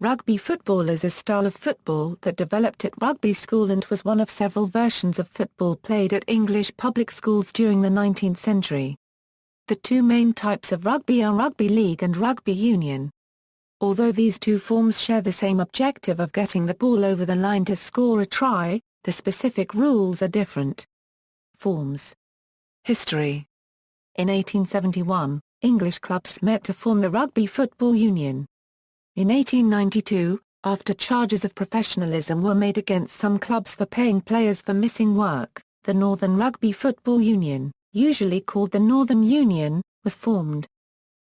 Rugby football is a style of football that developed at Rugby School and was one of several versions of football played at English public schools during the 19th century. The two main types of rugby are rugby league and rugby union. Although these two forms share the same objective of getting the ball over the line to score a try, the specific rules are different. Forms. History. In 1871, English clubs met to form the Rugby Football Union. In 1892, after charges of professionalism were made against some clubs for paying players for missing work, the Northern Rugby Football Union, usually called the Northern Union, was formed.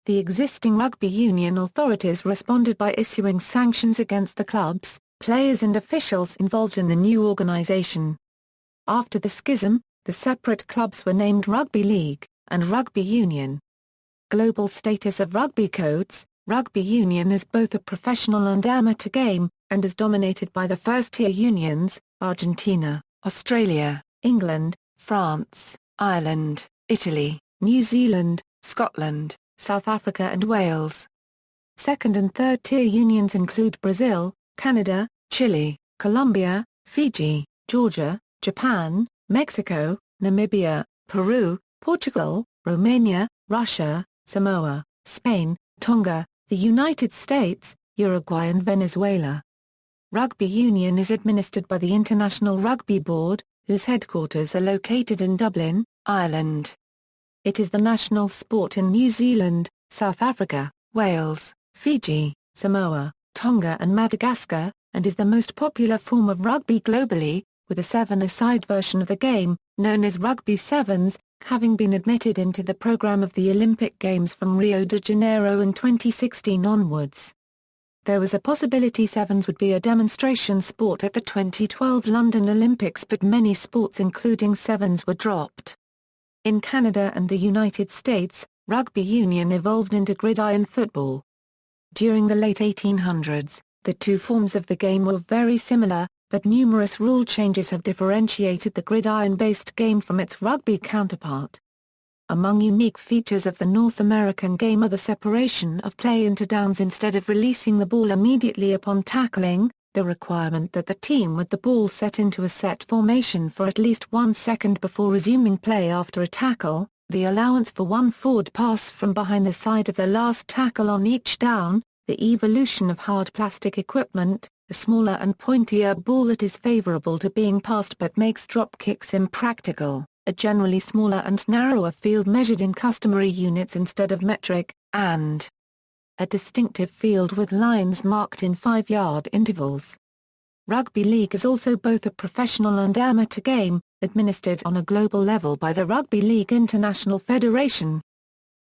The existing rugby union authorities responded by issuing sanctions against the clubs, players and officials involved in the new organisation. After the schism, the separate clubs were named Rugby League and Rugby Union. Global status of rugby codes. Rugby union is both a professional and amateur game, and is dominated by the first-tier unions, Argentina, Australia, England, France, Ireland, Italy, New Zealand, Scotland, South Africa and Wales. Second- and third-tier unions include Brazil, Canada, Chile, Colombia, Fiji, Georgia, Japan, Mexico, Namibia, Peru, Portugal, Romania, Russia, Samoa, Spain, Tonga, the United States, Uruguay and Venezuela. Rugby union is administered by the International Rugby Board, whose headquarters are located in Dublin, Ireland. It is the national sport in New Zealand, South Africa, Wales, Fiji, Samoa, Tonga and Madagascar, and is the most popular form of rugby globally, with a seven-a-side version of the game, known as Rugby Sevens, having been admitted into the program of the Olympic Games from Rio de Janeiro in 2016 onwards. There was a possibility sevens would be a demonstration sport at the 2012 London Olympics, but many sports including sevens were dropped. In Canada and the United States, rugby union evolved into gridiron football. During the late 1800s, the two forms of the game were very similar, but numerous rule changes have differentiated the gridiron-based game from its rugby counterpart. Among unique features of the North American game are the separation of play into downs instead of releasing the ball immediately upon tackling, the requirement that the team with the ball set into a set formation for at least 1 second before resuming play after a tackle, the allowance for one forward pass from behind the side of the last tackle on each down, the evolution of hard plastic equipment, a smaller and pointier ball that is favorable to being passed but makes drop kicks impractical, a generally smaller and narrower field measured in customary units instead of metric, and a distinctive field with lines marked in 5-yard intervals. Rugby league is also both a professional and amateur game, administered on a global level by the Rugby League International Federation.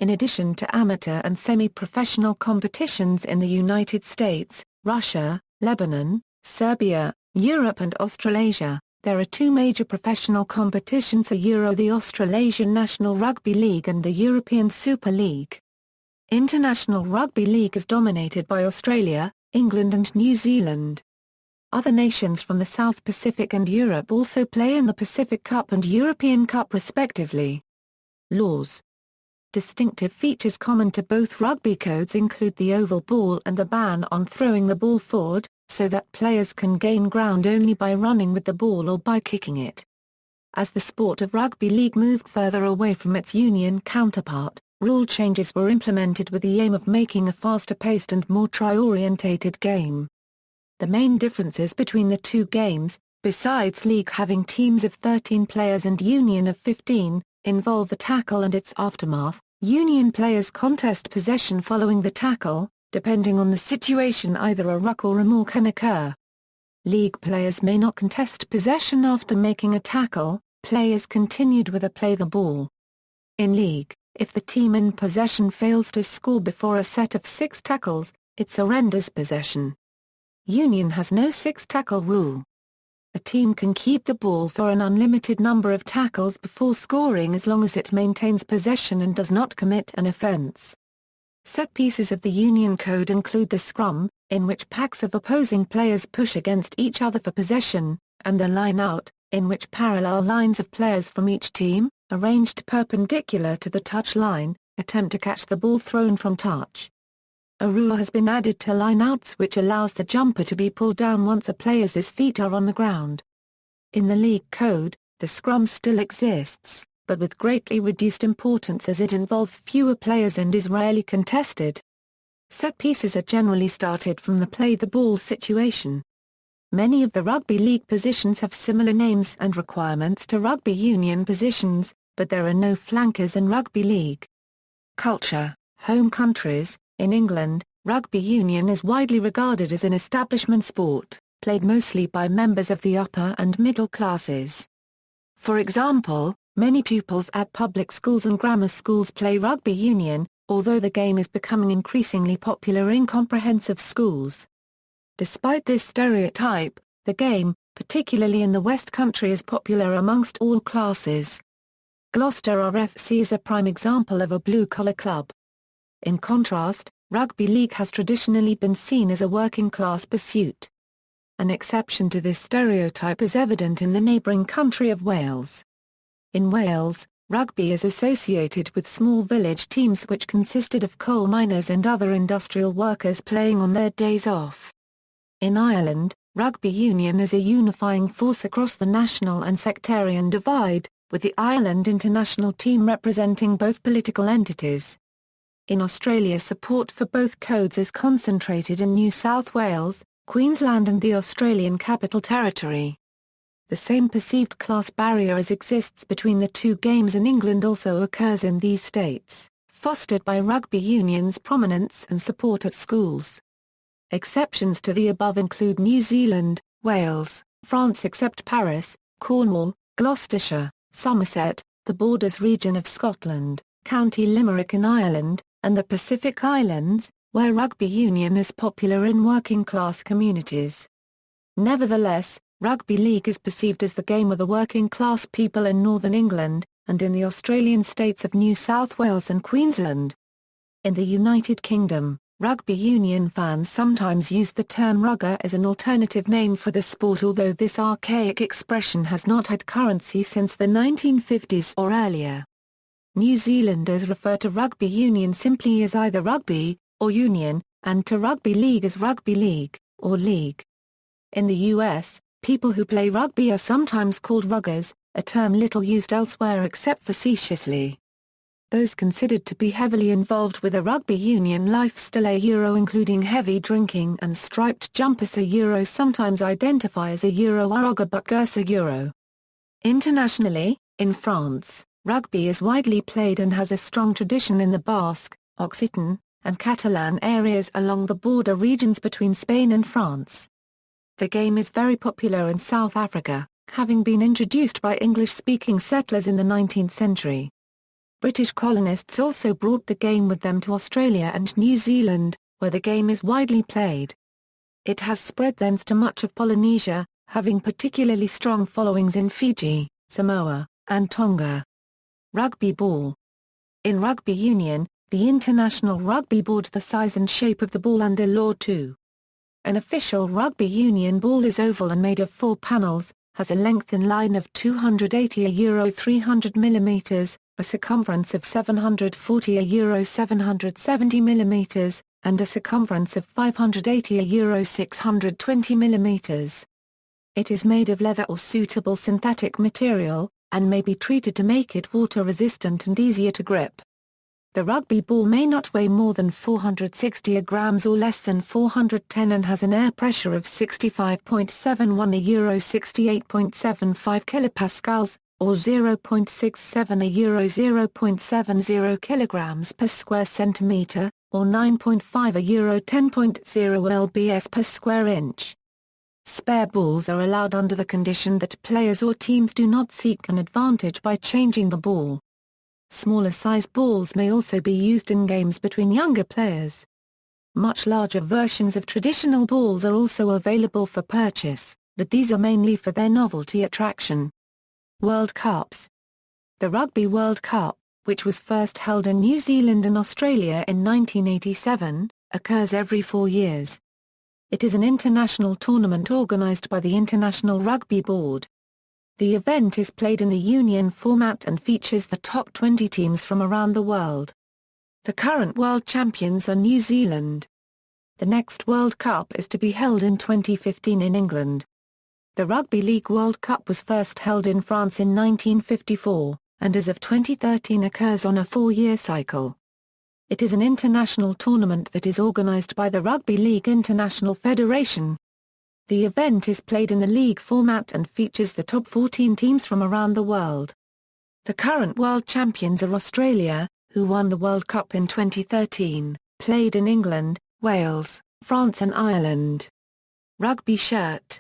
In addition to amateur and semi-professional competitions in the United States, Russia, Lebanon, Serbia, Europe and Australasia, there are two major professional competitions: the Australasian National Rugby League and the European Super League. International Rugby League is dominated by Australia, England and New Zealand. Other nations from the South Pacific and Europe also play in the Pacific Cup and European Cup respectively. Laws. Distinctive features common to both rugby codes include the oval ball and the ban on throwing the ball forward, so that players can gain ground only by running with the ball or by kicking it. As the sport of rugby league moved further away from its union counterpart, rule changes were implemented with the aim of making a faster-paced and more try-orientated game. The main differences between the two games, besides league having teams of 13 players and union of 15, involve the tackle and its aftermath. Union players contest possession following the tackle. Depending on the situation, either a ruck or a maul can occur. League players may not contest possession after making a tackle. Play is continued with a play the ball. In league, if the team in possession fails to score before a set of 6 tackles, it surrenders possession. Union has no 6-tackle rule. A team can keep the ball for an unlimited number of tackles before scoring as long as it maintains possession and does not commit an offense. Set pieces of the Union Code include the scrum, in which packs of opposing players push against each other for possession, and the line-out, in which parallel lines of players from each team, arranged perpendicular to the touch line, attempt to catch the ball thrown from touch. A rule has been added to lineouts which allows the jumper to be pulled down once a player's feet are on the ground. In the league code, the scrum still exists, but with greatly reduced importance as it involves fewer players and is rarely contested. Set pieces are generally started from the play the ball situation. Many of the rugby league positions have similar names and requirements to rugby union positions, but there are no flankers in rugby league. Culture, home countries. In England, rugby union is widely regarded as an establishment sport, played mostly by members of the upper and middle classes. For example, many pupils at public schools and grammar schools play rugby union, although the game is becoming increasingly popular in comprehensive schools. Despite this stereotype, the game, particularly in the West Country, is popular amongst all classes. Gloucester RFC is a prime example of a blue-collar club. In contrast, rugby league has traditionally been seen as a working-class pursuit. An exception to this stereotype is evident in the neighbouring country of Wales. In Wales, rugby is associated with small village teams which consisted of coal miners and other industrial workers playing on their days off. In Ireland, rugby union is a unifying force across the national and sectarian divide, with the Ireland international team representing both political entities. In Australia, support for both codes is concentrated in New South Wales, Queensland and the Australian Capital Territory. The same perceived class barrier as exists between the two games in England also occurs in these states, fostered by rugby union's prominence and support at schools. Exceptions to the above include New Zealand, Wales, France except Paris, Cornwall, Gloucestershire, Somerset, the Borders region of Scotland, County Limerick in Ireland, and the Pacific Islands, where rugby union is popular in working-class communities. Nevertheless, rugby league is perceived as the game of the working-class people in northern England, and in the Australian states of New South Wales and Queensland. In the United Kingdom, rugby union fans sometimes use the term rugger as an alternative name for the sport, although this archaic expression has not had currency since the 1950s or earlier. New Zealanders refer to rugby union simply as either rugby, or union, and to rugby league as rugby league, or league. In the US, people who play rugby are sometimes called ruggers, a term little used elsewhere except facetiously. Those considered to be heavily involved with a rugby union lifestyle including heavy drinking and striped jumpers sometimes identify as a rugger but Euro. Internationally, in France, rugby is widely played and has a strong tradition in the Basque, Occitan, and Catalan areas along the border regions between Spain and France. The game is very popular in South Africa, having been introduced by English-speaking settlers in the 19th century. British colonists also brought the game with them to Australia and New Zealand, where the game is widely played. It has spread thence to much of Polynesia, having particularly strong followings in Fiji, Samoa, and Tonga. Rugby ball. In rugby union, the International Rugby Board's the size and shape of the ball under Law 2. An official rugby union ball is oval and made of 4 panels, has a length in line of 280 300 mm, a circumference of 740 770 mm, and a circumference of 580 620 mm. It is made of leather or suitable synthetic material, and may be treated to make it water-resistant and easier to grip. The rugby ball may not weigh more than 460 grams or less than 410 and has an air pressure of 65.71 68.75 kilopascals, or 0.67 0.70 kilograms per square centimeter, or 9.5 10.0 lbs per square inch. Spare balls are allowed under the condition that players or teams do not seek an advantage by changing the ball. Smaller size balls may also be used in games between younger players. Much larger versions of traditional balls are also available for purchase, but these are mainly for their novelty attraction. World Cups. The Rugby World Cup, which was first held in New Zealand and Australia in 1987, occurs every 4 years. It is an international tournament organised by the International Rugby Board. The event is played in the union format and features the top 20 teams from around the world. The current world champions are New Zealand. The next World Cup is to be held in 2015 in England. The Rugby League World Cup was first held in France in 1954, and as of 2013 occurs on a 4-year cycle. It is an international tournament that is organised by the Rugby League International Federation. The event is played in the league format and features the top 14 teams from around the world. The current world champions are Australia, who won the World Cup in 2013, played in England, Wales, France and Ireland. Rugby shirt.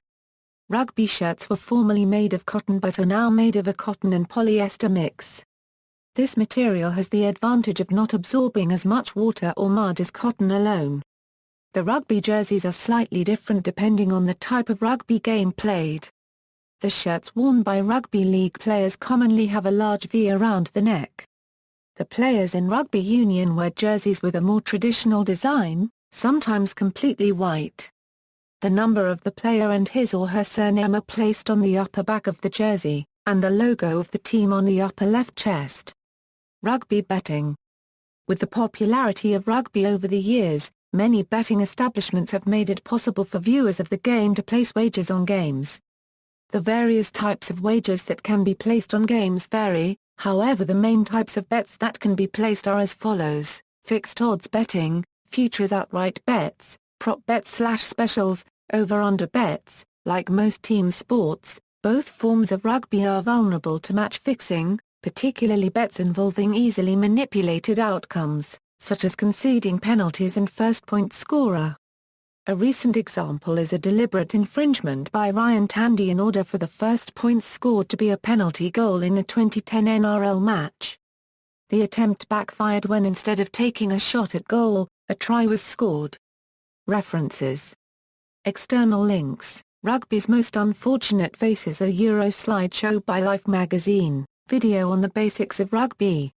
Rugby shirts were formerly made of cotton but are now made of a cotton and polyester mix. This material has the advantage of not absorbing as much water or mud as cotton alone. The rugby jerseys are slightly different depending on the type of rugby game played. The shirts worn by rugby league players commonly have a large V around the neck. The players in rugby union wear jerseys with a more traditional design, sometimes completely white. The number of the player and his or her surname are placed on the upper back of the jersey, and the logo of the team on the upper left chest. Rugby betting. With the popularity of rugby over the years, many betting establishments have made it possible for viewers of the game to place wagers on games. The various types of wagers that can be placed on games vary, however the main types of bets that can be placed are as follows: fixed odds betting, futures outright bets, prop bets/specials, over-under bets. Like most team sports, both forms of rugby are vulnerable to match fixing, particularly bets involving easily manipulated outcomes, such as conceding penalties and first point scorer. A recent example is a deliberate infringement by Ryan Tandy in order for the first points scored to be a penalty goal in a 2010 NRL match. The attempt backfired when instead of taking a shot at goal, a try was scored. References. External links: Rugby's Most Unfortunate Faces, a Euro slideshow by Life magazine, video on the basics of rugby.